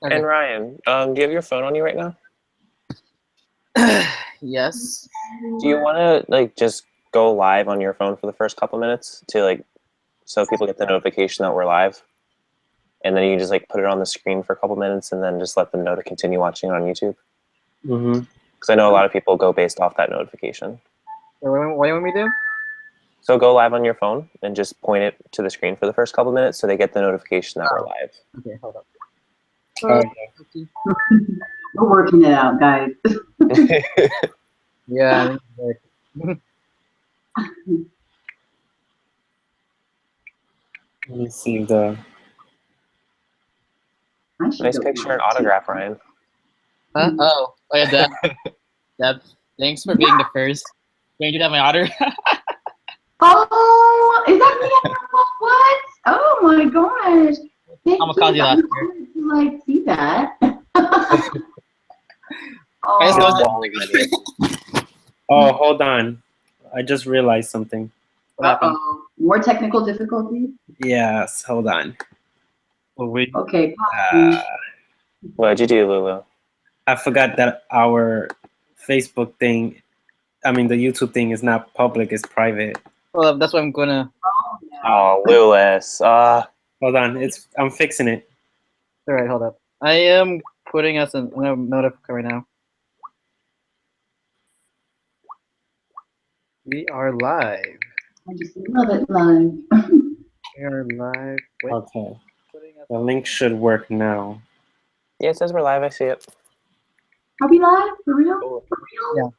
Okay. And Ryan, do you have your phone on you right now? Yes. Do you want to like just go live on your phone for the first couple minutes to like so people get the notification that we're live, and then you just like put it on the screen for a couple minutes, and then just let them know to continue watching on YouTube? Mm-hmm. Because I know a lot of people go based off that notification. What do you want me to do? So go live on your phone and just point it to the screen for the first couple minutes so they get the notification that we're live. Okay, hold up. Okay. We're working it out, guys. Yeah. Let me see the. I should Nice go picture live, and autograph, Ryan. Huh? Oh, yeah, Deb. Deb, thanks for being the first. Can you do that my order? Oh, is that me? What? Oh my gosh! Thank I'm gonna call you I last wanted to like see that. Guys, Oh, Oh, hold on. I just realized something. What happened? uh-oh. More technical difficulties? Yes, hold on. Okay, What'd you do, Lulu? I forgot that our Facebook thing, I mean, the YouTube thing is not public, it's private. Well, that's what I'm gonna. Oh, Lewis. Hold on, I'm fixing it. All right, hold up. I am putting us in a notification right now. We are live. I just love it live. We are live. Wait, Okay. putting us. The link should work now. Yeah, it says we're live. I see it. Are we live? For real? Cool. For real?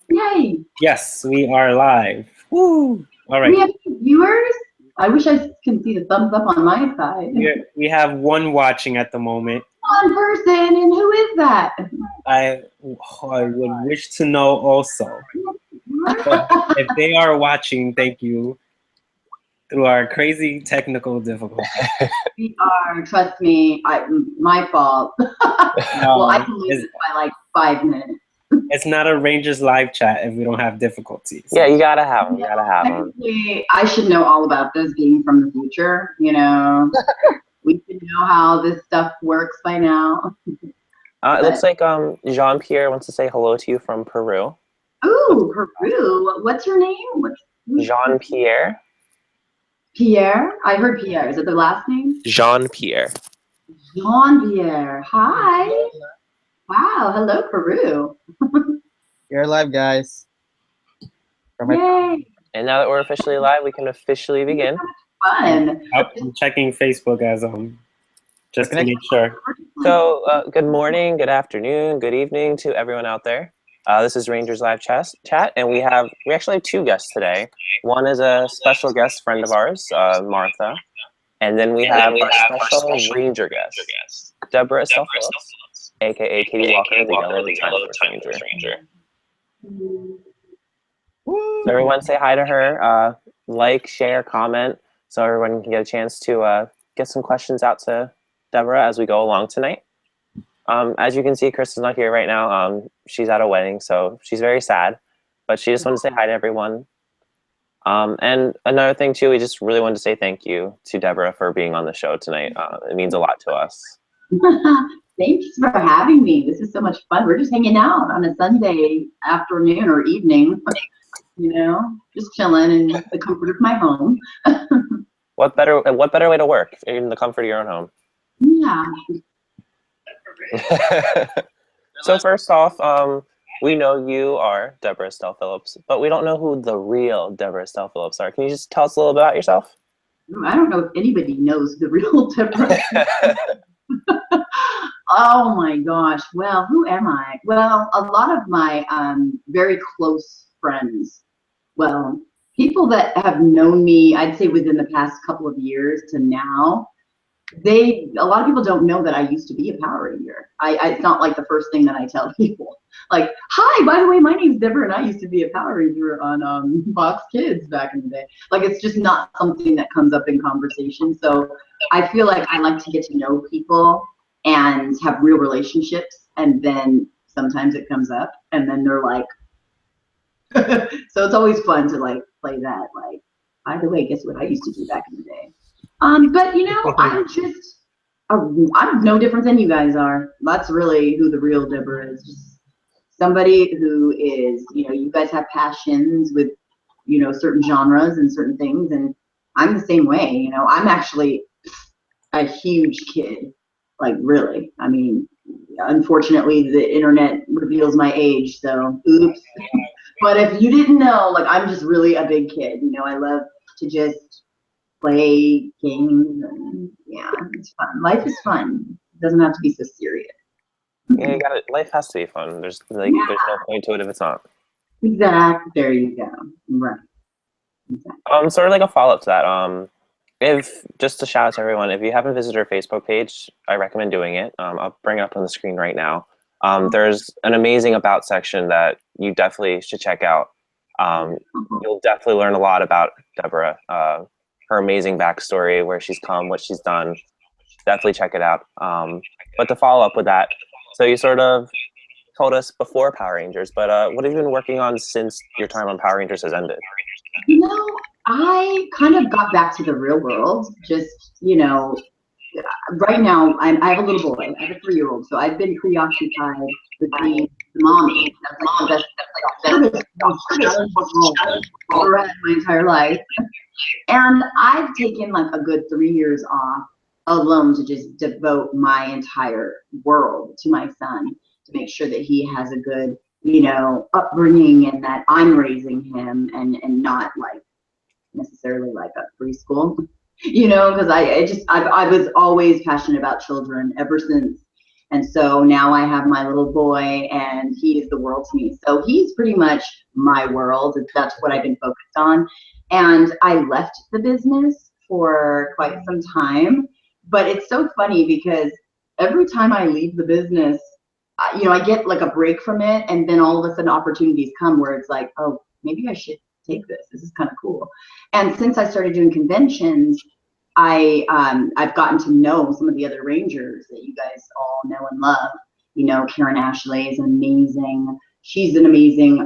Yay! Yes, we are live. Woo! All Do right. we have any viewers? I wish I can see the thumbs up on my side. We have one watching at the moment. One person, and who is that? I would wish to know also. But if they are watching, thank you. Through our crazy technical difficulties. We are, trust me, my fault. Well, I can lose it by like 5 minutes. It's not a Rangers live chat if we don't have difficulties. Yeah, you gotta have them. You gotta have them. Technically, I should know all about this being from the future, you know. We should know how this stuff works by now. It looks like Jean-Pierre wants to say hello to you from Peru. Ooh, Peru. What's your name? Jean-Pierre. Pierre? I heard Pierre. Is it the last name? Jean-Pierre. Jean-Pierre. Hi. Wow. Hello, Peru. You're live, guys. Yay. And now that we're officially live, we can officially begin. Fun. I'm checking Facebook as just to make sure. So, good morning, good afternoon, good evening to everyone out there. This is Rangers Live Chat, and we actually have two guests today. One is a special guest friend of ours, Martha, and then we have our special Ranger guest, Deborah Estelle Phillips, aka Katie Walker, the Yellow Time Ranger. So everyone say hi to her, like, share, comment, so everyone can get a chance to get some questions out to Deborah as we go along tonight. As you can see, Chris is not here right now. She's at a wedding, so she's very sad, but she just wanted to say hi to everyone. And another thing too, we just really wanted to say thank you to Deborah for being on the show tonight. It means a lot to us. Thanks for having me. This is so much fun. We're just hanging out on a Sunday afternoon or evening, you know, just chilling in the comfort of my home. What better way to work in the comfort of your own home? Yeah. So first off, we know you are Deborah Estelle Phillips, but we don't know who the real Deborah Estelle Phillips are. Can you just tell us a little bit about yourself? I don't know if anybody knows the real Deborah. Oh my gosh. Well, who am I? Well, a lot of my very close friends, well, people that have known me, I'd say within the past couple of years to now, a lot of people don't know that I used to be a Power Ranger. It's not like the first thing that I tell people. Like, hi, by the way, my name's Deborah and I used to be a Power Ranger on Fox Kids back in the day. Like, it's just not something that comes up in conversation. So I feel like I like to get to know people and have real relationships, and then sometimes it comes up and then they're like, so it's always fun to like play that, like, by the way, guess what I used to do back in the day. But you know, I'm no different than you guys are. That's really who the real Deborah is. Just somebody who is, you guys have passions with, certain genres and certain things, and I'm the same way. I'm actually a huge kid, like really. I mean, unfortunately, the internet reveals my age, so oops. But if you didn't know, like I'm just really a big kid. I love to just play games, and yeah, it's fun. Life is fun. It doesn't have to be so serious. Yeah, you got it. Life has to be fun. There's no point to it if it's not. Exactly. There you go. Right. Exactly. Sort of like a follow up to that. If just to shout out to everyone, if you haven't visited our Facebook page, I recommend doing it. I'll bring it up on the screen right now. There's an amazing about section that you definitely should check out. You'll definitely learn a lot about Deborah, her amazing backstory, where she's come, what she's done. Definitely check it out. But to follow up with that, so you sort of told us before Power Rangers, but what have you been working on since your time on Power Rangers has ended? I kind of got back to the real world. Just, right now I have a little boy. I have a 3-year-old, so I've been preoccupied with being mommy. That's like the best I've had my entire life. And I've taken like a good 3 years off alone to just devote my entire world to my son, to make sure that he has a good, upbringing, and that I'm raising him, and not like necessarily like a preschool, because I was always passionate about children ever since. And so now I have my little boy, and he is the world to me. So he's pretty much my world. That's what I've been focused on. And I left the business for quite some time, but it's so funny because every time I leave the business, I get like a break from it, and then all of a sudden opportunities come where it's like, oh, maybe I should take this. This is kind of cool. And since I started doing conventions, I've gotten to know some of the other Rangers that you guys all know and love. Karen Ashley is amazing. She's an amazing,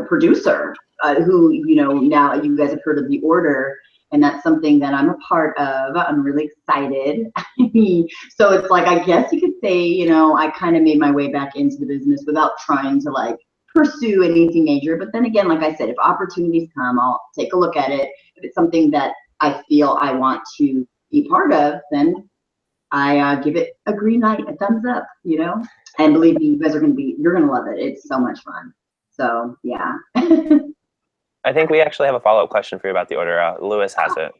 producer who, now you guys have heard of The Order, and that's something that I'm a part of. I'm really excited. So it's like, I guess you could say, I kind of made my way back into the business without trying to like pursue anything major. But then again, like I said, if opportunities come, I'll take a look at it. If it's something that I feel I want to be part of, then I give it a green light, a thumbs up, and believe me, you guys you're going to love it. It's so much fun. So yeah. I think we actually have a follow-up question for you about The Order. Lewis has it.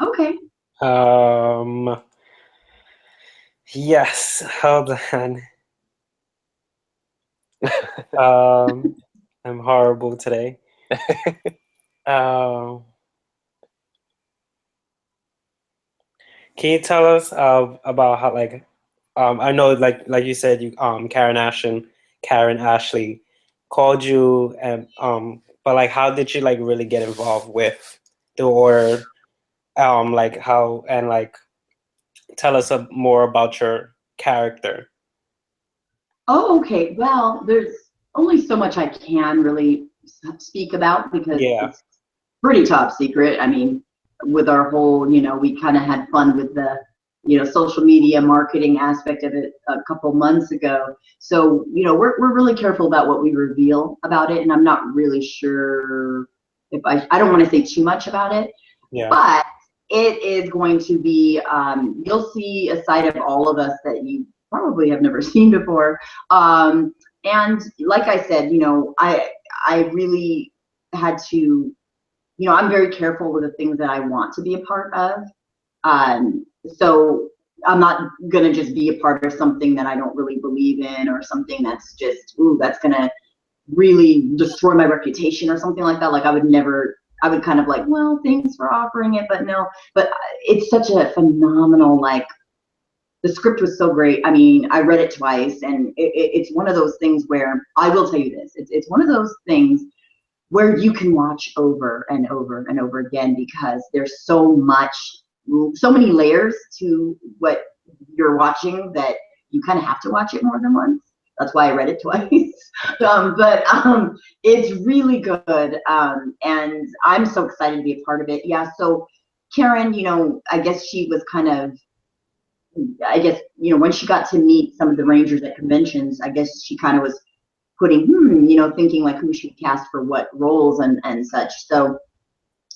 Okay. Yes, hold on. I'm horrible today. Can you tell us about how, like, I know, like you said, you Karen Ashley called you, and but like, how did you like really get involved with The Order? Like how, and like, tell us more about your character. Oh, okay. Well, there's only so much I can really speak about because it's pretty top secret. I mean, with our whole, we kind of had fun with the, social media marketing aspect of it a couple months ago. So, we're really careful about what we reveal about it. And I'm not really sure if I don't want to say too much about it, but it is going to be, you'll see a side of all of us that you probably have never seen before. And like I said, I really had to, I'm very careful with the things that I want to be a part of. So I'm not going to just be a part of something that I don't really believe in, or something that's just, that's going to really destroy my reputation or something like that. Like I would kind of like, well, thanks for offering it, but no. But it's such a phenomenal, like, the script was so great. I mean, I read it twice, and it's one of those things where I will tell you this. It's one of those things where you can watch over and over and over again, because there's so many layers to what you're watching that you kind of have to watch it more than once. That's why I read it twice. But it's really good, and I'm so excited to be a part of it. Yeah, so Karen, I guess she was kind of I guess, you know, when she got to meet some of the Rangers at conventions, I guess she kind of was putting, you know, thinking like who should cast for what roles and such. So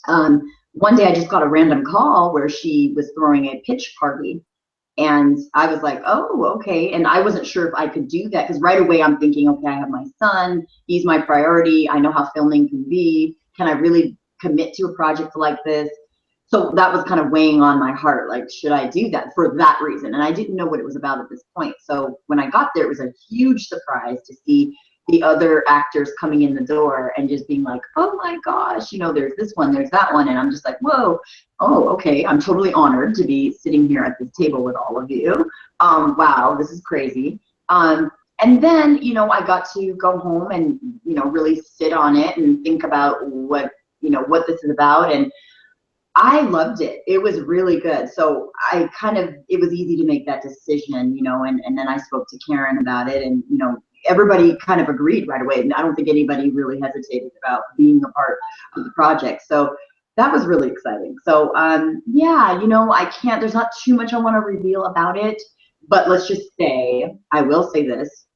one day I just got a random call where she was throwing a pitch party. And I was like, oh, okay. And I wasn't sure if I could do that because right away I'm thinking, okay, I have my son. He's my priority. I know how filming can be. Can I really commit to a project like this? So that was kind of weighing on my heart. Like, should I do that for that reason? And I didn't know what it was about at this point. So when I got there, it was a huge surprise to see the other actors coming in the door and just being like, oh my gosh, you know, there's this one, there's that one. And I'm just like, whoa, oh, okay. I'm totally honored to be sitting here at this table with all of you. Wow, this is crazy. And then, you know, I got to go home and, you know, really sit on it and think about what, you know, what this is about. And I loved it. It was really good. So I kind of, it was easy to make that decision, you know, and then I spoke to Karen about it and, you know, everybody kind of agreed right away. And I don't think anybody really hesitated about being a part of the project. So that was really exciting. So yeah, you know, I can't, there's not too much I want to reveal about it, but let's just say, I will say this,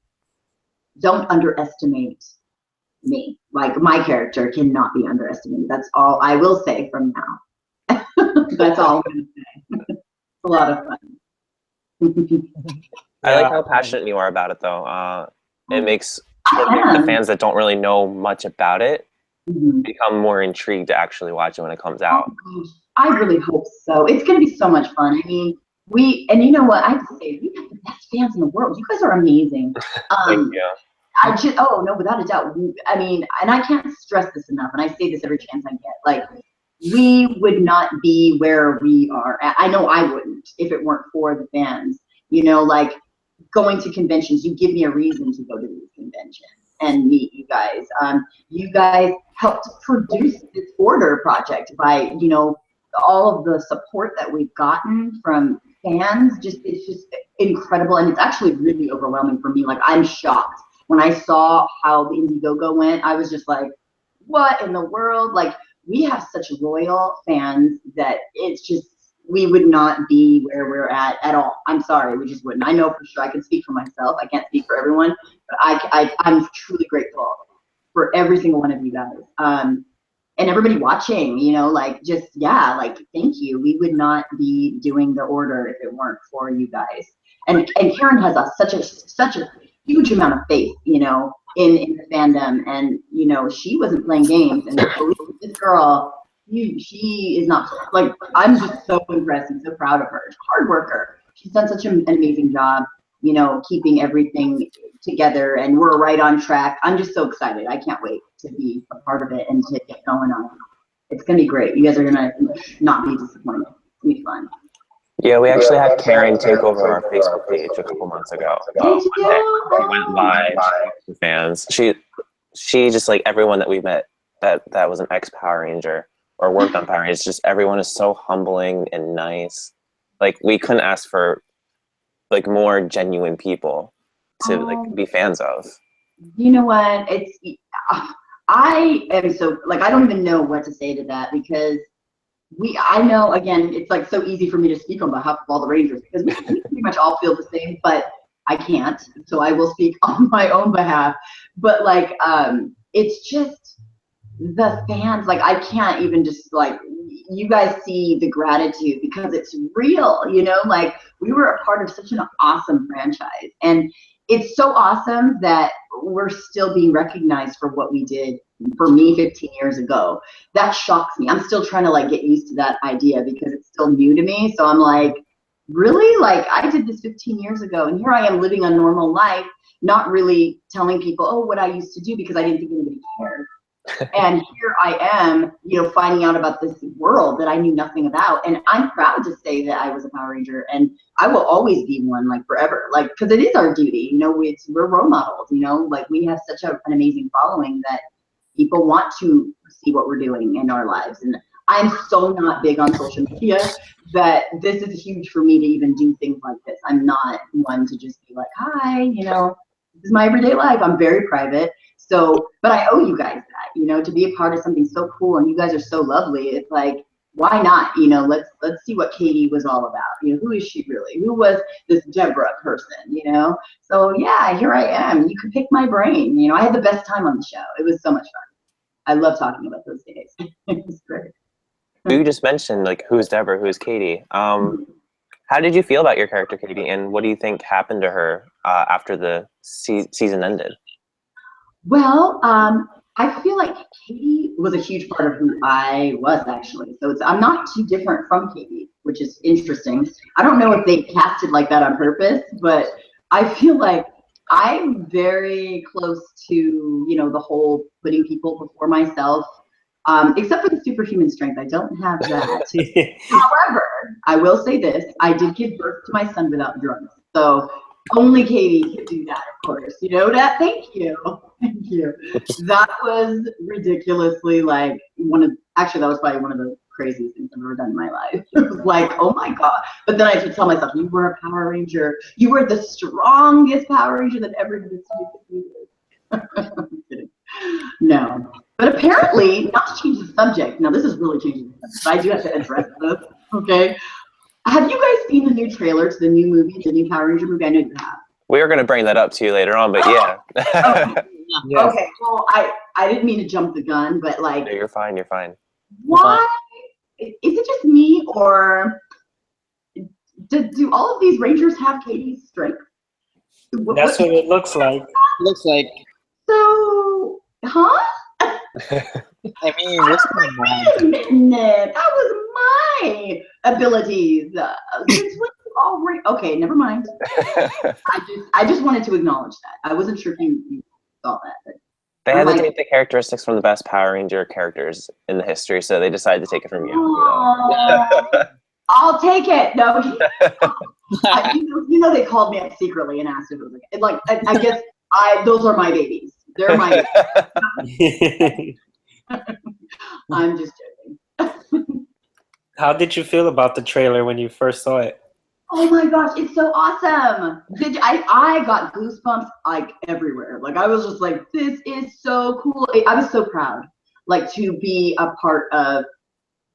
don't underestimate me. Like my character cannot be underestimated. That's all I will say from now. That's all I'm going to say. It's a lot of fun. I like how passionate you are about it, though. It makes the fans that don't really know much about it become more intrigued to actually watch it when it comes out. Oh, gosh. I really hope so. It's going to be so much fun. I mean, and you know what? I have to say, we have the best fans in the world. You guys are amazing. Thank you. I just, oh no, without a doubt. I mean, and I can't stress this enough, and I say this every chance I get. Like, we would not be where we are. I know I wouldn't if it weren't for the fans. You know, like going to conventions, you give me a reason to go to these conventions and meet you guys. You guys helped produce this order project by, you know, all of the support that we've gotten from fans. It's just incredible, and it's actually really overwhelming for me. Like, I'm shocked when I saw how the Indiegogo went. I was just like, what in the world? Like, we have such loyal fans that it's just, we would not be where we're at all. I'm sorry, we just wouldn't. I know for sure, I can speak for myself. I can't speak for everyone, but I'm truly grateful for every single one of you guys. And everybody watching, you know, like, just, yeah, like, thank you. We would not be doing the order if it weren't for you guys. And Karen has such a huge amount of faith, you know, in the fandom. And, you know, she wasn't playing games. And this girl, she is not, like, I'm just so impressed and so proud of her. Hard worker. She's done such an amazing job, you know, keeping everything together, and we're right on track. I'm just so excited. I can't wait to be a part of it and to get going on it. It's gonna be great. You guys are gonna not be disappointed. It's gonna be fun. Yeah, we actually had Karen take over our Facebook page a couple months ago. We went live with fans. She just, like, everyone that we met that was an ex-Power Ranger or worked on Power Rangers, just everyone is so humbling and nice. Like, we couldn't ask for, like, more genuine people to like be fans of. You know what? I am so, like, I don't even know what to say to that, because I know, again, it's like so easy for me to speak on behalf of all the Rangers, because we pretty much all feel the same, but I can't, so I will speak on my own behalf. But like, it's just the fans, like, I can't even just, like, you guys see the gratitude because it's real, you know, like, we were a part of such an awesome franchise, and it's so awesome that we're still being recognized for what we did for me 15 years ago. That shocks me. I'm still trying to, like, get used to that idea because it's still new to me. So I'm like, really? Like, I did this 15 years ago, and here I am living a normal life, not really telling people, oh, what I used to do, because I didn't think anybody cared. And here I am, you know, finding out about this world that I knew nothing about. And I'm proud to say that I was a Power Ranger, and I will always be one, like, forever. Like, because it is our duty, you know, we're role models, you know, like, we have such an amazing following that people want to see what we're doing in our lives. And I'm so not big on social media that this is huge for me to even do things like this. I'm not one to just be like, hi, you know, this is my everyday life. I'm very private. So, but I owe you guys that, you know, to be a part of something so cool, and you guys are so lovely. It's like, why not? You know, let's see what Katie was all about. You know, who is she really? Who was this Deborah person? You know, so yeah, here I am. You can pick my brain. You know, I had the best time on the show. It was so much fun. I love talking about those days. It was great. You just mentioned like who's Deborah, who's Katie. How did you feel about your character Katie, and what do you think happened to her after the season ended? Well, I feel like Katie was a huge part of who I was actually. So I'm not too different from Katie, which is interesting. I don't know if they cast it like that on purpose, but I feel like I'm very close to, you know, the whole putting people before myself, except for the superhuman strength. I don't have that. However, I will say this: I did give birth to my son without drugs, so only Katie could do that, of course. You know that? Thank you. Thank you. That was ridiculously like actually, that was probably one of the craziest things I've ever done in my life. It was like, oh my God. But then I had to tell myself, you were a Power Ranger. You were the strongest Power Ranger that ever existed. I'm kidding. No. But apparently, not to change the subject, now this is really changing the subject, but I do have to address this, okay? Have you guys seen the new trailer to the new movie, the new Power Ranger movie? I know you have. We were going to bring that up to you later on, but yeah. Yeah. Okay, well, I didn't mean to jump the gun, but like, No, you're fine. You're fine. why? Is it just me, or do all of these Rangers have Katie's strength? That's what it looks like. Looks like. So, huh? I mean, what's going on? Wait a minute, that was my abilities. Since when you already? Okay, never mind. I just wanted to acknowledge that. I wasn't sure if you saw that. But They had to take the characteristics from the best Power Ranger characters in the history, so they decided to take it from you. I'll take it. No, you know they called me up secretly and asked if it was like I guess those are my babies. They're my babies. I'm just joking. How did you feel about the trailer when you first saw it? Oh my gosh, it's so awesome. I got goosebumps like everywhere. Like I was just like, this is so cool. I was so proud like to be a part of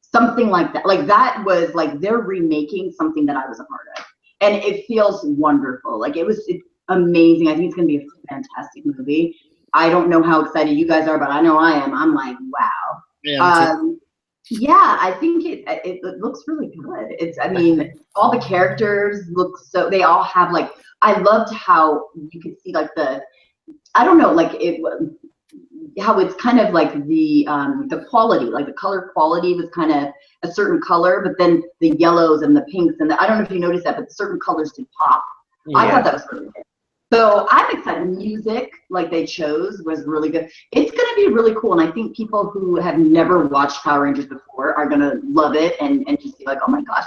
something like that. Like that was like they're remaking something that I was a part of. And it feels wonderful. Like it's amazing. I think it's gonna be a fantastic movie. I don't know how excited you guys are, but I know I am. I'm like, wow. Yeah, Yeah, I think it looks really good. I mean, all the characters look so, they all have like, I loved how you could see like I don't know, like how it's kind of like the quality, like the color quality was kind of a certain color, but then the yellows and the pinks and I don't know if you noticed that, but certain colors did pop. Yeah. I thought that was really good. So I'm excited. Music, like they chose, was really good. It's going to be really cool, and I think people who have never watched Power Rangers before are going to love it and just be like, oh my gosh.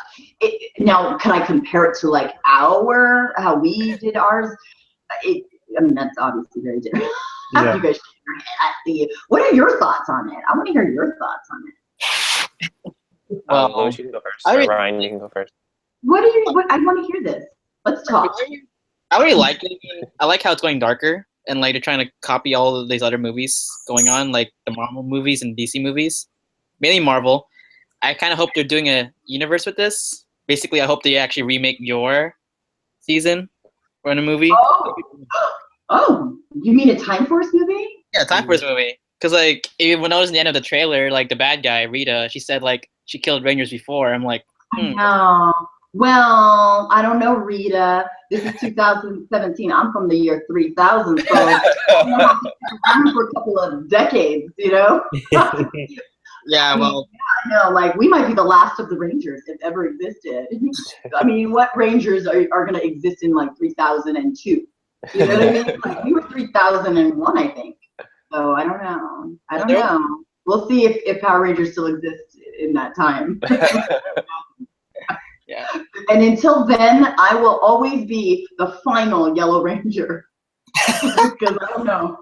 Now, can I compare it to like how we did ours? I mean, that's obviously very different. Yeah. You guys, what are your thoughts on it? I want to hear your thoughts on it. Lois, you can go first. Ryan, you can go first. What I want to hear this. Let's talk. I really like it. I like how it's going darker and like they're trying to copy all of these other movies going on, like the Marvel movies and DC movies, mainly Marvel. I kind of hope they're doing a universe with this. Basically, I hope they actually remake your season or in a movie. Oh, you mean a Time Force movie? Yeah, Time Force movie. Because like when I was in the end of the trailer, like the bad guy Rita, she said like she killed Rangers before. I'm like, No. Well, I don't know, Rita. This is 2017. I'm from the year 3000, so I'm for a couple of decades, you know? Yeah, well. I know, like, we might be the last of the Rangers that ever existed. I mean, what Rangers are going to exist in, like, 3002? You know what I mean? Like, we were 3001, I think. So, I don't know. We'll see if Power Rangers still exists in that time. Yeah. And until then, I will always be the final Yellow Ranger. Because I don't know.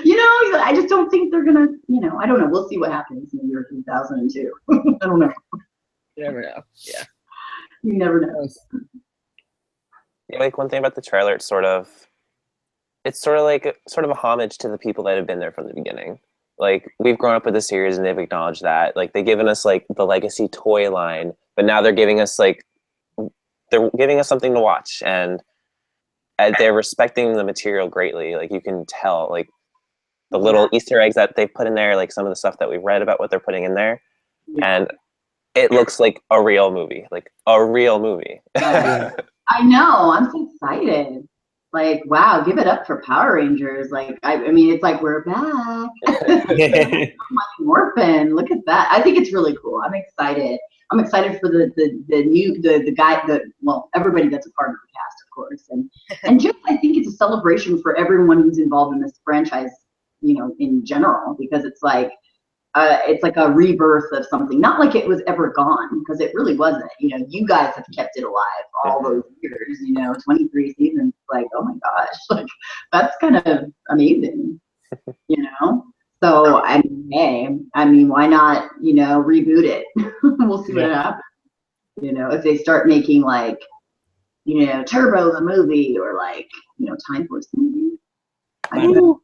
You know, I just don't think they're gonna, I don't know. We'll see what happens in the year 2002. I don't know. You never know. Yeah. You never know. Yeah, like one thing about the trailer, it's sort of like a homage to the people that have been there from the beginning. like we've grown up with the series and they've acknowledged that. Like they've given us like the Legacy toy line, but now they're giving us something to watch, and they're respecting the material greatly. Like you can tell, like the little Easter eggs that they've put in there, like some of the stuff that we've read about what they're putting in there, and it looks like a real movie, like a real movie. I know. I'm so excited. Like, wow, give it up for Power Rangers. Like, I mean, it's like we're back. Morphin, look at that. I think it's really cool. I'm excited. I'm excited for the guy, everybody that's a part of the cast, of course, and just I think it's a celebration for everyone who's involved in this franchise, you know, in general, because it's like a rebirth of something. Not like it was ever gone, because it really wasn't. You know, you guys have kept it alive all those years. You know, 23 seasons. Like, oh my gosh, like that's kind of amazing. You know. So I mean, why not, you know, reboot it? We'll see what happens. You know, if they start making like, you know, Turbo the movie, or like, you know, Time Force movie. I know.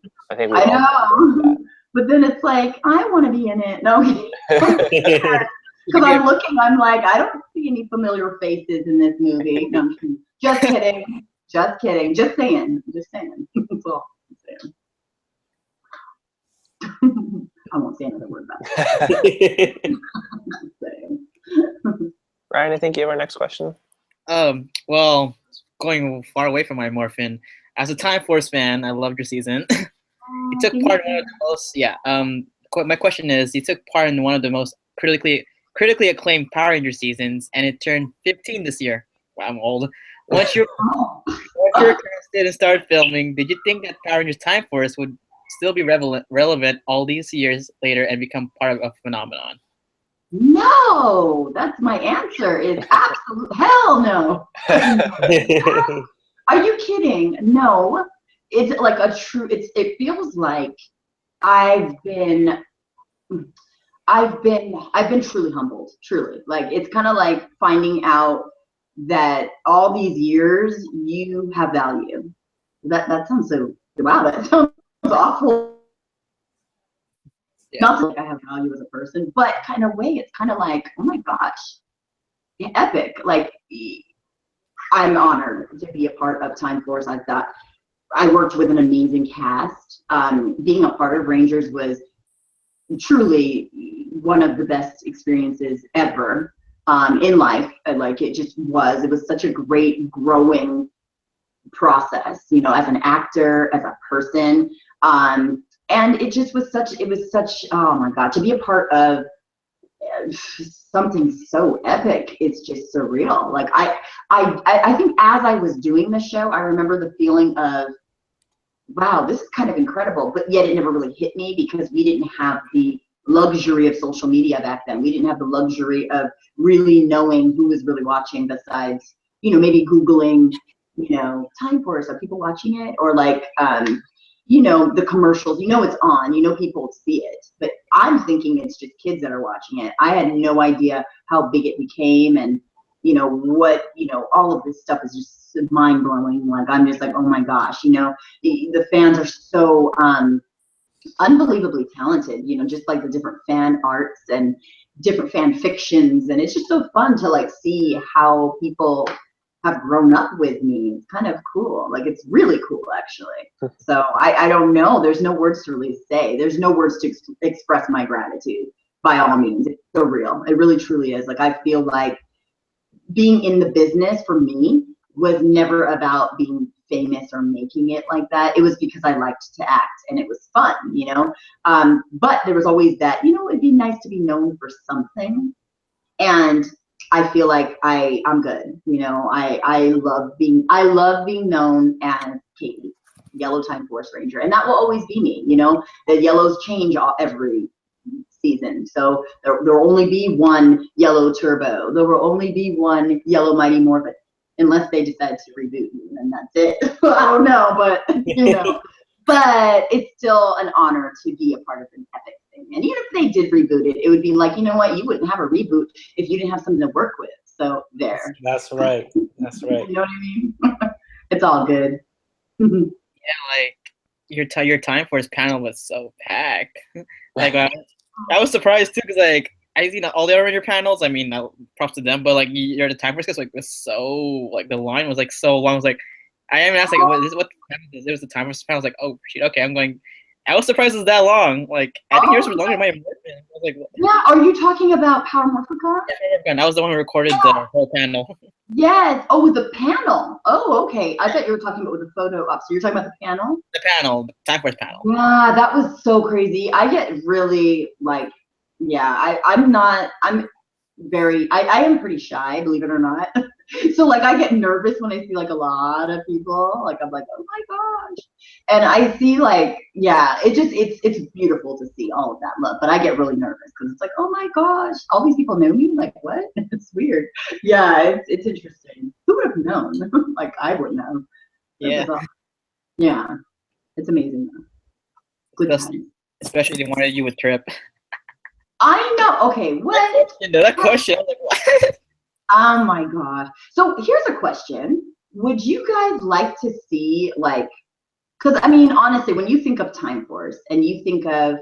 But then it's like, I want to be in it. No, because I'm like, I don't see any familiar faces in this movie. No, just kidding. Just saying. That's all I'm saying. I won't say another word about it. Ryan, I think you have our next question. Well, going far away from my Morphin, as a Time Force fan, I loved your season. You took part in one of the most, my question is, you took part in one of the most critically acclaimed Power Ranger seasons, and it turned 15 this year. Wow, I'm old. Once you were casted and started filming, did you think that Power Rangers Time Force would still be relevant all these years later and become part of a phenomenon? No, that's my answer. Is absolute hell no. Are you kidding? No. It's like a true. It feels like I've been truly humbled. Truly, like it's kind of like finding out that all these years you have value. That sounds so. Wow, that sounds awful. Yeah. Not like I have value as a person, but kind of way, it's kind of like, oh my gosh, epic. Like, I'm honored to be a part of Time Force. I thought I worked with an amazing cast. Being a part of Rangers was truly one of the best experiences ever in life. Like, it just was. It was such a great growing process, you know, as an actor, as a person. And it just was such, oh my God, to be a part of something so epic, it's just surreal. Like I think as I was doing the show, I remember the feeling of, wow, this is kind of incredible, but yet it never really hit me because we didn't have the luxury of social media back then. We didn't have the luxury of really knowing who was really watching besides, you know, maybe Googling, you know, Time Force, are people watching it? Or like, you know, the commercials, you know, it's on, you know, people see it, but I'm thinking it's just kids that are watching it. I had no idea how big it became, and, you know, what, you know, all of this stuff is just mind blowing. Like, I'm just like, oh my gosh, you know, the fans are so unbelievably talented, you know, just like the different fan arts and different fan fictions. And it's just so fun to like see how people have grown up with me. It's kind of cool. Like, it's really cool, actually. So I don't know. There's no words to really say. There's no words to express my gratitude, by all means. It's so real. It really, truly is. Like, I feel like being in the business for me was never about being famous or making it like that. It was because I liked to act and it was fun, you know? But there was always that, you know, it'd be nice to be known for something. And I feel like I'm good. You know, I love being known as Katie, Yellow Time Force Ranger, and that will always be me. You know, the yellows change every season, so there will only be one Yellow Turbo. There will only be one Yellow Mighty Morphin, unless they decide to reboot me, and that's it. I don't know, but you know, but it's still an honor to be a part of an epic. And even if they did reboot it, it would be like, you know what, you wouldn't have a reboot if you didn't have something to work with. So there. That's right. That's right. You know what I mean? It's all good. Yeah, like your Time Force panel was so packed. Like, I was surprised too, because like I seen all the other Ranger panels. I mean, props to them, but like you're the timer skits, like was so like the line was like so long. I was like, I even asked like, what time is this? It was the timer panel. I was like, oh shit, okay, I'm going. I was surprised it was that long. Like I think yours was longer than my Morphin. I was like, what? Yeah, are you talking about Power Morphicon? Yeah, I was the one who recorded the whole panel. Yes. Oh, with the panel. Oh, okay. I thought you were talking about with the photo op. So you're talking about the panel? The panel, the Time Force panel. Yeah, that was so crazy. I get really like, yeah, I'm very, I am pretty shy, believe it or not. So like I get nervous when I see like a lot of people, like I'm like, oh my gosh. And I see like, yeah, it's beautiful to see all of that love, but I get really nervous because it's like, oh my gosh, all these people know me, like what? It's weird. Yeah, it's interesting. Who would have known? Like I wouldn't have. Yeah. Yeah, it's amazing though. Good times. Especially they wanted you with Trip. I know. Okay, what? That question, I was like, what? Oh my god. So here's a question. Would you guys like to see like, because I mean, honestly, when you think of Time Force and you think of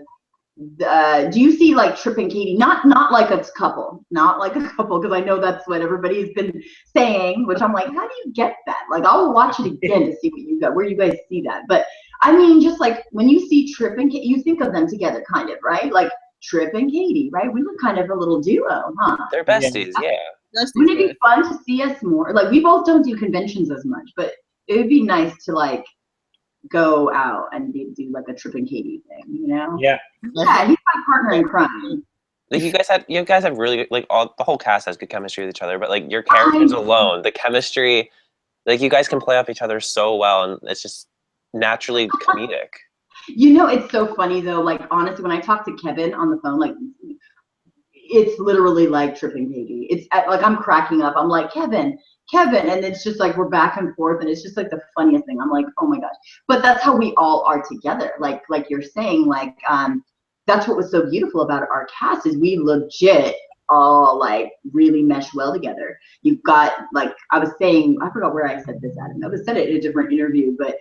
do you see like Trip and Katie, not like a couple, not like a couple, because I know that's what everybody's been saying, which I'm like, how do you get that? Like I'll watch it again to see what you got, where you guys see that. But I mean, just like when you see Trip and Katie, you think of them together kind of, right? Like Trip and Katie, right? We look kind of a little duo, huh? They're besties, yeah. Wouldn't it be fun to see us more? Like we both don't do conventions as much, but it would be nice to like go out and do like a Trip and Katie thing, you know? Yeah. Yeah, he's my partner in crime. Like you guys have really good, like the whole cast has good chemistry with each other, but like your characters alone, the chemistry, like you guys can play off each other so well, and it's just naturally comedic. You know, it's so funny though. Like honestly, when I talk to Kevin on the phone, like it's literally like Trip and Katie. It's like I'm cracking up. I'm like Kevin, and it's just like we're back and forth, and it's just like the funniest thing. I'm like, oh my gosh. But that's how we all are together. Like you're saying, like that's what was so beautiful about our cast is we legit all like really mesh well together. You've got like I was saying, I forgot where I said this at. I said it in a different interview, but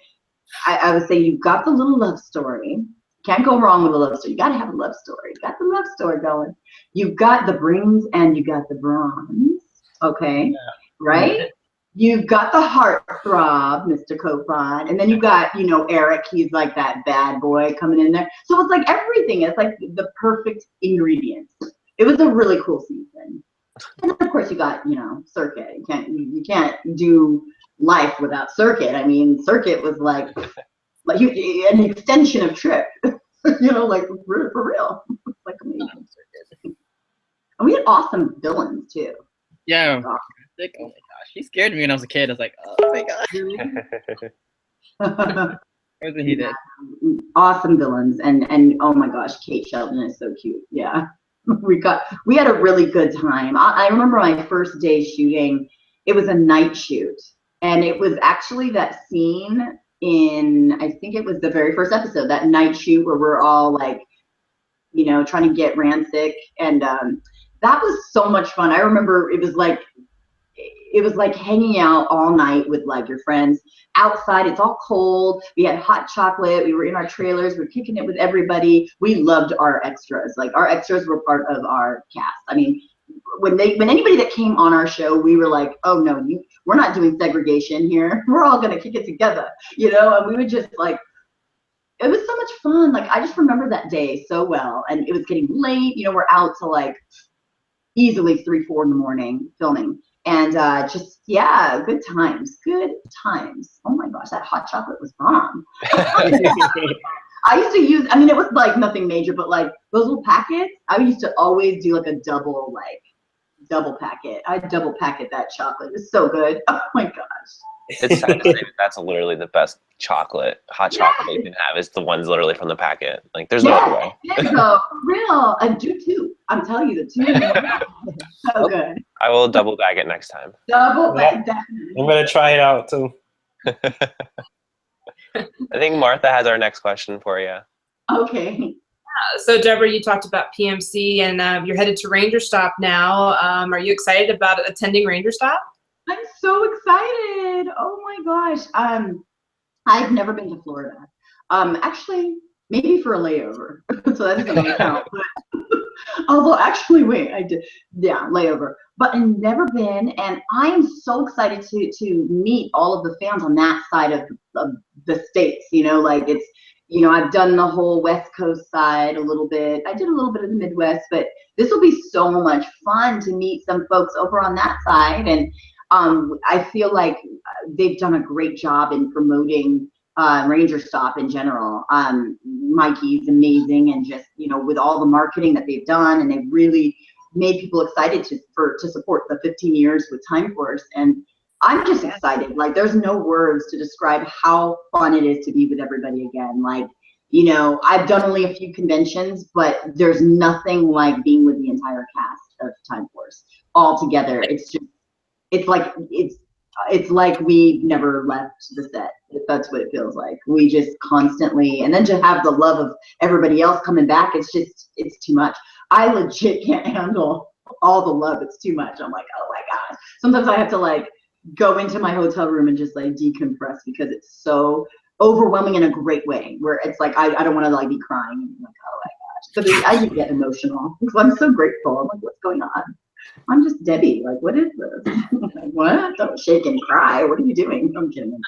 I was saying you've got the little love story. Can't go wrong with a love story. You got to have a love story. You got the love story going. You've got the brings and you got the bronze. Okay, yeah. Right? You've got the heartthrob, Mr. Kofan, and then you've got, you know, Eric. He's like that bad boy coming in there. So it's like everything. It's like the perfect ingredients. It was a really cool season. And then of course you got, you know, Circuit. You can't do life without Circuit. I mean, Circuit was like an extension of Trip. You know, like for real. Like amazing. And we had awesome villains too. Yeah. Oh my gosh, he scared me when I was a kid. I was like, oh my gosh. Everything he did. Awesome villains, and oh my gosh, Kate Sheldon is so cute. Yeah, we had a really good time. I remember my first day shooting. It was a night shoot, and it was actually that scene in, I think it was the very first episode, that night shoot where we're all like, you know, trying to get Rancic, and that was so much fun. I remember it was like hanging out all night with like your friends outside. It's all cold. We had hot chocolate. We were in our trailers. We were kicking it with everybody. We loved our extras. Like our extras were part of our cast. I mean, when anybody that came on our show, we were like, oh no, we're not doing segregation here. We're all gonna kick it together, you know. And we would just like, it was so much fun. Like I just remember that day so well. And it was getting late. You know, we're out till like easily 3-4 in the morning filming. And just, yeah, good times. Oh my gosh, that hot chocolate was bomb. I used to use, I mean, it was like nothing major, but like those little packets, I used to always do like a double packet. I double packet that chocolate. It was so good. Oh my gosh. It's sad to say that that's literally the best hot chocolate you can have is the ones literally from the packet. Like there's no other way. Yeah, so real. And do two. I'm telling you, the two. So good. I will double bag it next time. Double bag, definitely. I'm gonna try it out too. I think Martha has our next question for you. Okay. So Deborah, you talked about PMC, and you're headed to Ranger Stop now. Are you excited about attending Ranger Stop? I'm so excited. Oh my gosh. I've never been to Florida. Actually, maybe for a layover. So that doesn't really count. Although actually, wait, I did, yeah, layover. But I've never been, and I'm so excited to meet all of the fans on that side of the states. You know, like it's, you know, I've done the whole West Coast side a little bit. I did a little bit of the Midwest, but this will be so much fun to meet some folks over on that side. And I feel like they've done a great job in promoting Ranger Stop in general. Mikey's amazing, and just, you know, with all the marketing that they've done, and they've really made people excited to support the 15 years with Time Force. And I'm just excited. Like, there's no words to describe how fun it is to be with everybody again. Like, you know, I've done only a few conventions, but there's nothing like being with the entire cast of Time Force all together. It's just, it's like we never left the set. That's what it feels like. We just constantly, and then to have the love of everybody else coming back, it's too much. I legit can't handle all the love. It's too much. I'm like, oh my gosh. Sometimes I have to like go into my hotel room and just like decompress, because it's so overwhelming in a great way, where it's like I don't want to like be crying. I'm like, oh my gosh. So I get emotional because I'm so grateful. I'm like, what's going on? I'm just Debbie. Like, what is this? Like, what? Don't shake and cry. What are you doing? I'm kidding.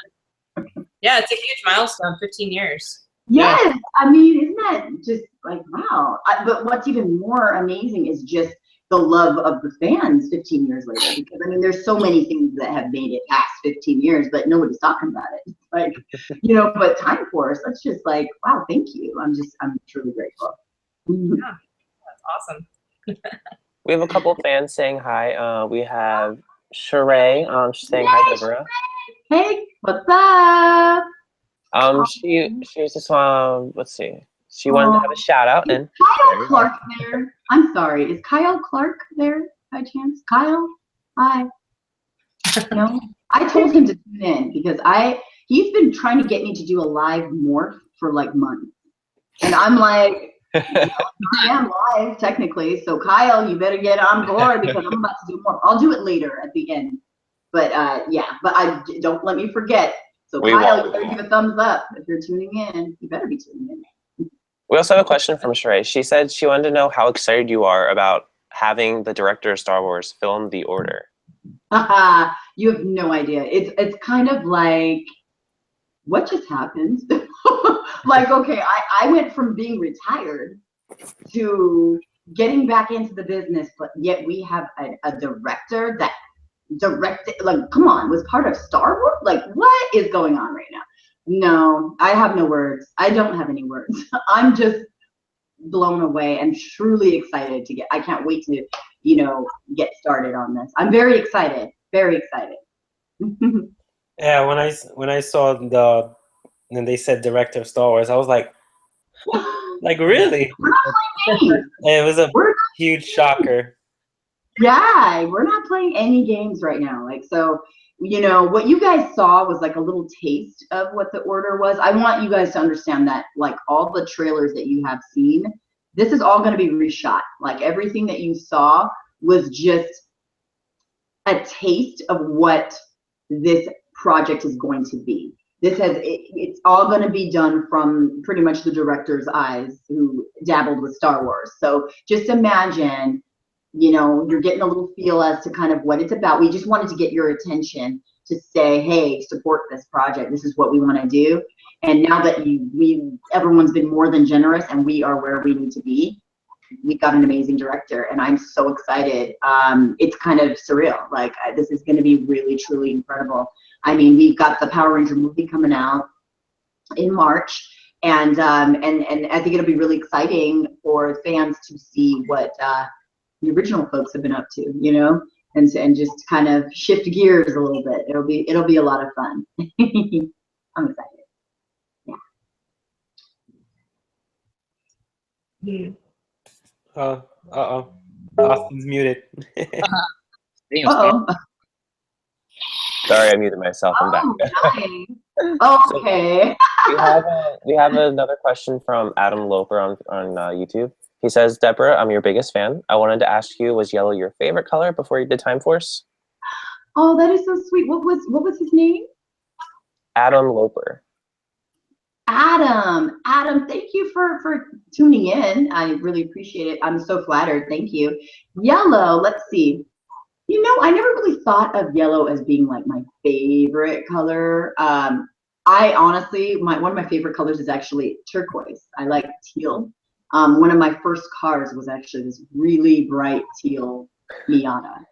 Yeah, it's a huge milestone, 15 years. Yes. Yeah. I mean, isn't that just like, wow? But what's even more amazing is just the love of the fans 15 years later. Because, I mean, there's so many things that have made it past 15 years, but nobody's talking about it. Like, you know, but Time Force, that's just like, wow, thank you. I'm truly grateful. Yeah, that's awesome. We have a couple of fans saying hi. We have Sheree saying hi, Deborah. Hey, what's up? She was just let's see. She wanted to have a shout out. And Kyle Clark there? I'm sorry. Is Kyle Clark there by chance? Kyle? Hi. No? I told him to tune in because he's been trying to get me to do a live morph for like months. And I'm like, I am live technically, so Kyle, you better get on board because I'm about to do more. I'll do it later at the end, but yeah. But don't let me forget. So Kyle, you better give a thumbs up if you're tuning in. You better be tuning in. We also have a question from Sheree. She said she wanted to know how excited you are about having the director of Star Wars film The Order. You have no idea. It's kind of like, what just happened? Like, okay, I went from being retired to getting back into the business, but yet we have a director that directed, like, come on, was part of Star Wars? Like, what is going on right now? No, I have no words. I don't have any words. I'm just blown away and truly excited I can't wait to, you know, get started on this. I'm very excited, very excited. Yeah, when I saw when they said director of Star Wars, I was like, like, really? We're not playing games. It was a huge shocker. Yeah, we're not playing any games right now. Like, so, you know, what you guys saw was like a little taste of what The Order was. I want you guys to understand that, like, all the trailers that you have seen, this is all going to be reshot. Like, everything that you saw was just a taste of what this project is going to be. It's all going to be done from pretty much the director's eyes, who dabbled with Star Wars. So just imagine, you know, you're getting a little feel as to kind of what it's about. We just wanted to get your attention to say, hey, support this project. This is what we want to do. And now that everyone's been more than generous and we are where we need to be, we've got an amazing director, and I'm so excited. It's kind of surreal. Like, this is going to be really, truly incredible. I mean, we've got the Power Ranger movie coming out in March, and I think it'll be really exciting for fans to see what the original folks have been up to, you know, and just kind of shift gears a little bit. It'll be a lot of fun. I'm excited. Yeah. Austin's muted. Uh-oh. Sorry, I muted myself. I'm back. Nice. Okay. we have another question from Adam Loper on YouTube. He says, Deborah, I'm your biggest fan. I wanted to ask you, was yellow your favorite color before you did Time Force? Oh, that is so sweet. What was his name? Adam Loper. Adam, thank you for tuning in. I really appreciate it. I'm so flattered. Thank you. Yellow, let's see. You know, I never really thought of yellow as being like my favorite color. I honestly, one of my favorite colors is actually turquoise. I like teal. One of my first cars was actually this really bright teal Miata.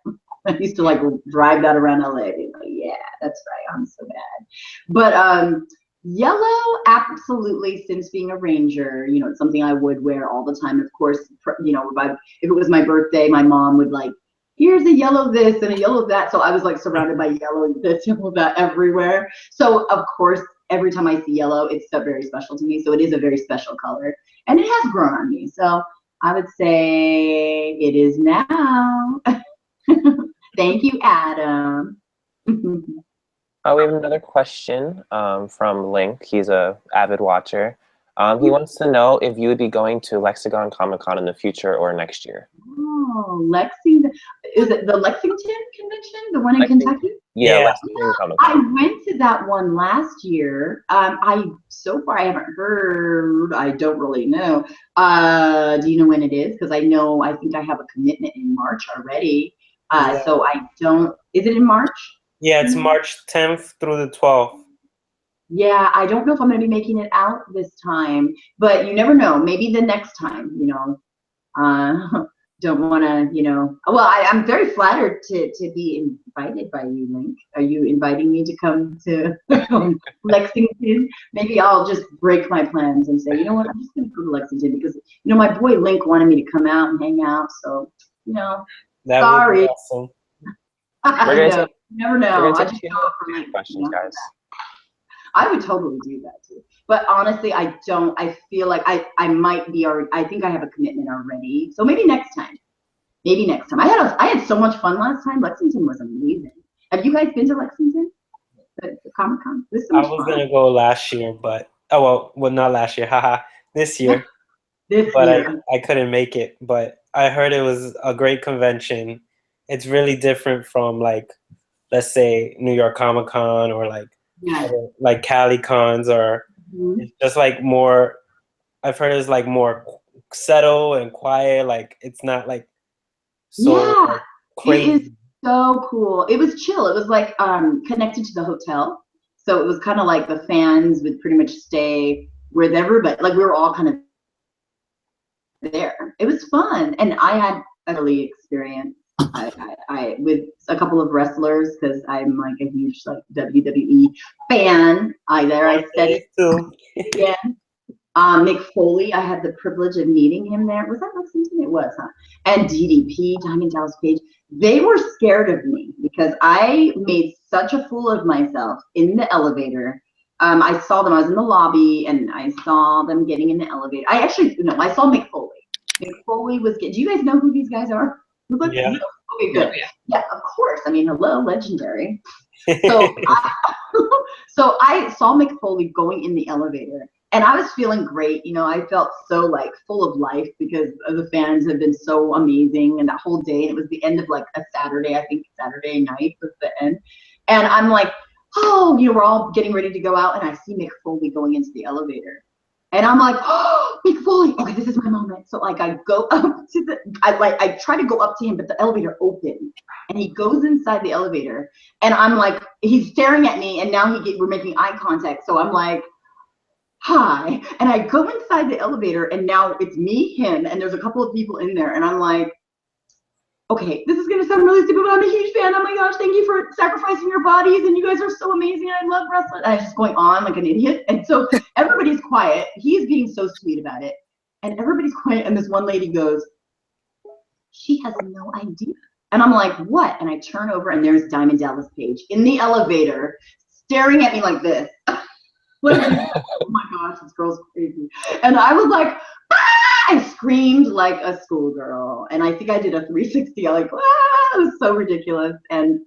I used to like drive that around LA. Like, yeah, that's right. I'm so bad. But yellow, absolutely. Since being a ranger, you know, it's something I would wear all the time. Of course, you know, if it was my birthday, my mom would like, here's a yellow this and a yellow that. So I was like surrounded by yellow this, yellow that everywhere. So of course, every time I see yellow, it's so very special to me. So it is a very special color, and it has grown on me. So I would say it is now. Thank you, Adam. We have another question from Link. He's a avid watcher. He wants to know if you would be going to Lexicon Comic Con in the future or next year. Oh, Lexington. Is it the Lexington convention? The one in Kentucky? Yeah, Yeah. Lexington Comic Con. I went to that one last year. So far I haven't heard. I don't really know. Do you know when it is? Because I think I have a commitment in March already. Yeah. So I don't. Is it in March? Yeah, it's March 10th through the 12th. Yeah, I don't know if I'm going to be making it out this time, but you never know. Maybe the next time, you know. Don't want to, you know. Well, I'm very flattered to be invited by you, Link. Are you inviting me to come to Lexington? Maybe I'll just break my plans and say, you know what, I'm just going to go to Lexington because, you know, my boy Link wanted me to come out and hang out. So, you know, That sorry. would be awesome. I We're know. gonna You never know. We're I gonna just take go for Link. questions, You know? guys. I would totally do that too. But honestly, I feel like I might be already, I think I have a commitment already. So maybe next time. Maybe next time. I had so much fun last time. Lexington was amazing. Have you guys been to Lexington? The Comic Con? This is so I much was fun. gonna go last year, but well, not last year, haha, this year. But I couldn't make it. But I heard it was a great convention. It's really different from like, let's say New York Comic Con or like like Cali cons, or it's just like more. I've heard it's like more settled and quiet. Like it's not like so like, crazy. It is so cool. It was chill. It was like connected to the hotel, so it was kind of like the fans would pretty much stay with everybody. Like we were all kind of there. It was fun, and I had a early experience. I with a couple of wrestlers because I'm like a huge like WWE fan. I said it too. again. Mick Foley, I had the privilege of meeting him there. Was that Lexington? It was, huh? And DDP, Diamond Dallas Page. They were scared of me because I made such a fool of myself in the elevator. I saw them. I was in the lobby, and I saw them getting in the elevator. I saw Mick Foley. Mick Foley was. Do you guys know who these guys are? Yeah. Okay, good. Yeah, of course. I mean, hello, legendary. So, so I saw Mick Foley going in the elevator, and I was feeling great. You know, I felt so like full of life because the fans had been so amazing, and that whole day. And it was the end of like a Saturday. I think Saturday night was the end, and I'm like, oh, you know, we're all getting ready to go out, and I see Mick Foley going into the elevator. And I'm like, oh, Mick Foley, okay, this is my moment. So like I go up to I try to go up to him, but the elevator opened, and he goes inside the elevator, and I'm like, he's staring at me, and now we're making eye contact. So I'm like, hi, and I go inside the elevator, and now it's me, him, and there's a couple of people in there, and I'm like, okay, this is gonna sound really stupid, but I'm a huge fan. Oh my gosh, thank you for sacrificing your bodies, and you guys are so amazing. I love wrestling. And I was just going on like an idiot, and so everybody's quiet. He's being so sweet about it, and everybody's quiet. And this one lady goes, "She has no idea." And I'm like, "What?" And I turn over, and there's Diamond Dallas Page in the elevator, staring at me like this. Like, oh my gosh, this girl's crazy. And I was like, ah! I screamed like a schoolgirl. And I think I did a 360. I like, ah! It was so ridiculous. And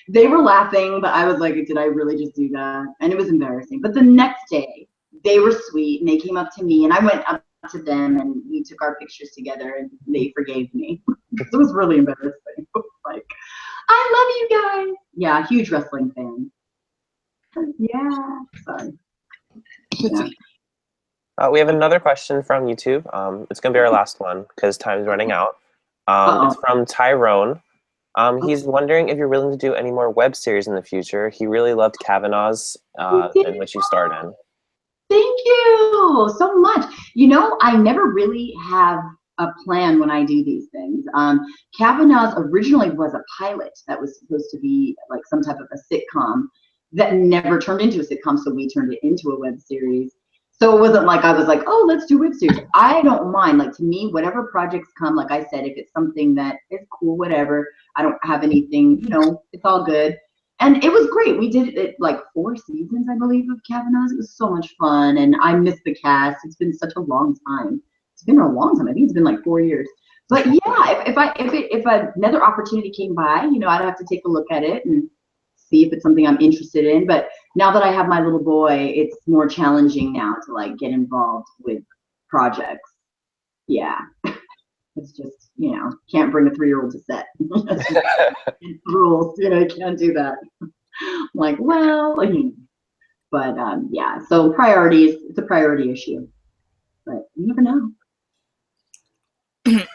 they were laughing, but I was like, did I really just do that? And it was embarrassing. But the next day, they were sweet, and they came up to me, and I went up to them, and we took our pictures together, and they forgave me. It was really embarrassing. It was like, I love you guys. Yeah, huge wrestling fan. Yeah, sorry. Yeah. We have another question from YouTube. It's going to be our last one because time's running out. It's from Tyrone. He's wondering if you're willing to do any more web series in the future. He really loved Kavanaugh's, in which you starred in. Thank you so much. You know, I never really have a plan when I do these things. Kavanaugh's originally was a pilot that was supposed to be like some type of a sitcom that never turned into a sitcom, so we turned it into a web series. So it wasn't like I was like, oh, let's do web series. I don't mind. Like, to me, whatever projects come, like I said, if it's something that is cool, whatever, I don't have anything, you know, it's all good. And it was great. We did it like 4 seasons, I believe, of Kavanaugh's. It was so much fun, and I miss the cast. It's been such a long time. It's been a long time. I think it's been like 4 years. But yeah, if another opportunity came by, you know, I'd have to take a look at it and see if it's something I'm interested in. But now that I have my little boy, it's more challenging now to like get involved with projects. Yeah. It's just, you know, can't bring a 3-year-old to set. Rules, you know, you can't do that. I'm like, well, I mean, but yeah, so priorities, it's a priority issue, but you never know.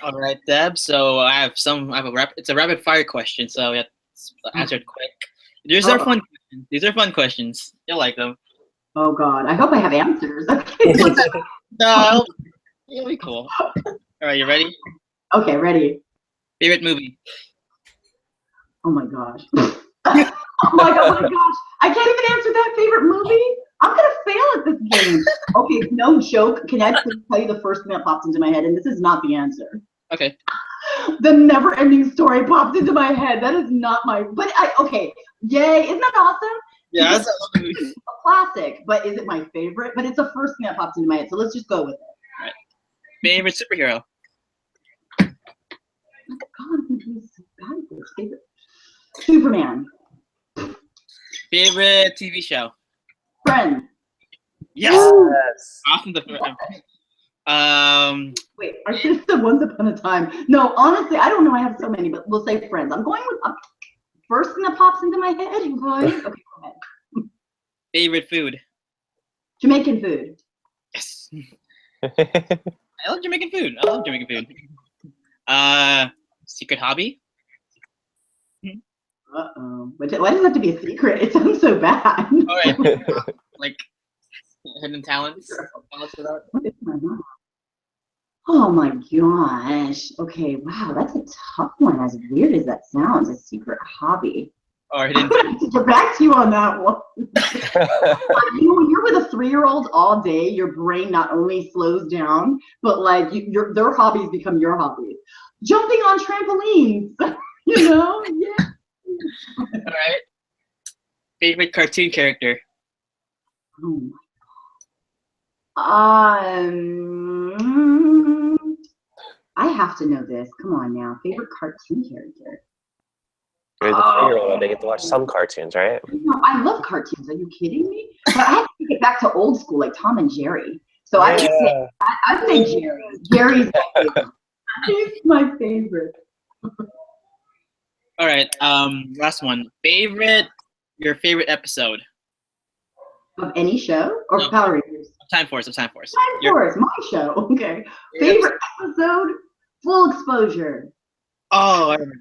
All right, Deb. So it's a rapid fire question, so we have to answer it quick. These are fun questions. These are fun questions. You'll like them. Oh God, I hope I have answers. Okay. No, it'll be cool. All right, you ready? Okay, ready. Favorite movie? Oh my gosh. Oh my gosh. I can't even answer that favorite movie. I'm gonna fail at this game. Okay, no joke. Can I please tell you the first thing that popped into my head? And this is not the answer. Okay. The Never-Ending Story popped into my head. That is not my. But okay. Yay! Isn't that awesome? Yeah, that's a movie. A classic. But is it my favorite? But it's the first thing that popped into my head. So let's just go with it. All right. Favorite superhero? God, I'm so bad at this. Favorite. Superman. Favorite TV show? Friends. Yes. Awesome. Wait, I should have said Once Upon a Time. No, honestly, I don't know. I have so many, but we'll say Friends. I'm going with first thing that pops into my head. Okay, go ahead. Favorite food? Jamaican food. Yes. I love Jamaican food. Secret hobby? Uh-oh. Why does it have to be a secret? It sounds so bad. All right. Like hidden talents? Oh my gosh. Okay, wow, that's a tough one. As weird as that sounds, a secret hobby. Or I'm gonna have to get back to you on that one. You know, when you're with a 3-year-old all day, your brain not only slows down, but like their hobbies become your hobbies. Jumping on trampolines, you know? Yeah. All right. Favorite cartoon character? Oh my. I have to know this. Come on now. Favorite cartoon character? You're the 3-year-old. They get to watch some cartoons, right? No, I love cartoons. Are you kidding me? But I have to get back to old school, like Tom and Jerry. So I'd say Jerry. Jerry's my favorite. He's my favorite. All right. Last one. Your favorite episode? Of any show or No. Power Rangers? Time Force. Time Force, my show. Okay. Favorite episode? Full Exposure. Oh, I remember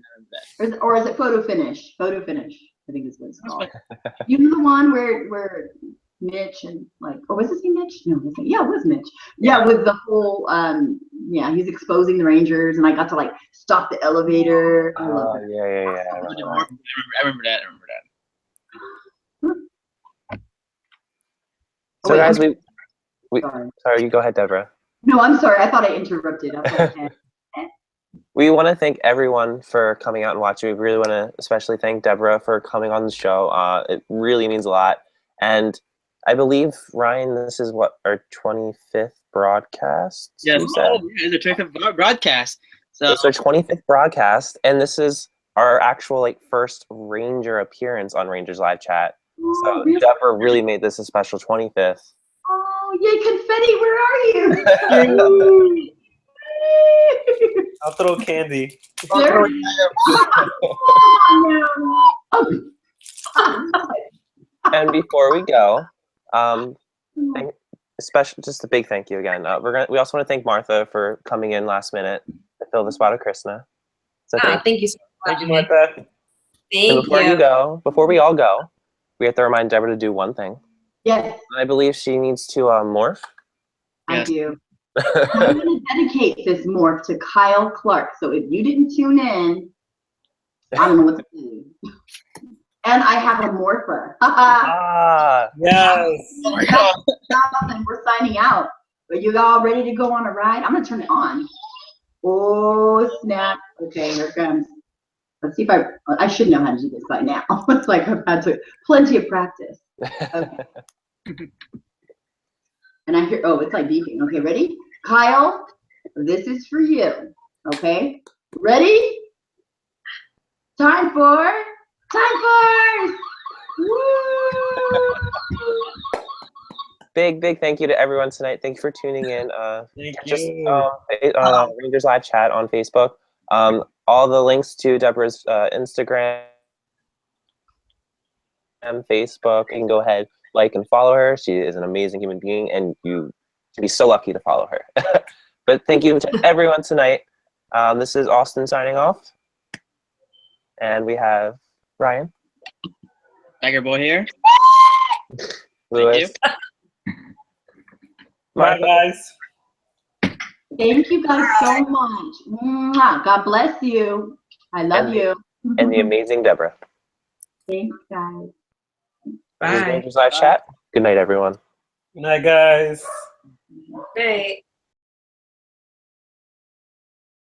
that. Or is it Photo Finish? Photo Finish, I think is what it's called. You know the one where Mitch and like, or was it Mitch? No, yeah, it was Mitch. Yeah, with the whole he's exposing the Rangers, and I got to like stop the elevator. I love that. Yeah. I remember that. So guys, sorry, you go ahead, Deborah. No, I'm sorry. I thought I interrupted. We want to thank everyone for coming out and watching. We really want to especially thank Deborah for coming on the show. It really means a lot. And I believe, Ryan, this is our 25th broadcast? Yes, it's a 25th broadcast. So it's our 25th broadcast, and this is our actual first Ranger appearance on Rangers Live Chat. So Deborah really made this a special 25th. Oh, yay, confetti, where are you? I'll throw candy. And before we go, especially just a big thank you again. We also want to thank Martha for coming in last minute to fill the spot of Krishna. So Thank you so much. Thank you, Martha. and Thank before you. you go, before we all go, we have to remind Deborah to do one thing. Yes, I believe she needs to morph. I Yes. do. I'm going to dedicate this morph to Kyle Clark. So if you didn't tune in, I don't know what to do. And I have a morpher. Ah, Yes. Oh my god. And we're signing out. Are you all ready to go on a ride? I'm going to turn it on. Oh, snap. Okay, here it comes. Let's see if I should know how to do this by now. It's like I've had plenty of practice. Okay. And I hear, oh, it's like beeping. Okay, ready? Kyle, this is for you. Okay, ready? Time for. Woo! big thank you to everyone tonight. Thank you for tuning in. Thank Just you. Rangers Live Chat on Facebook. All the links to Deborah's Instagram and Facebook. You can go ahead, like and follow her. She is an amazing human being, and you should be so lucky to follow her. But thank you to everyone tonight. This is Austin signing off, and we have Ryan, Tiger boy here. Lewis, Bye, Martha, guys. Thank you guys so much. Mwah. God bless you. I love you. and the amazing Deborah. Thanks, guys. This is Bye. Rangers Live Chat. Good night, everyone. Good night, guys. Great.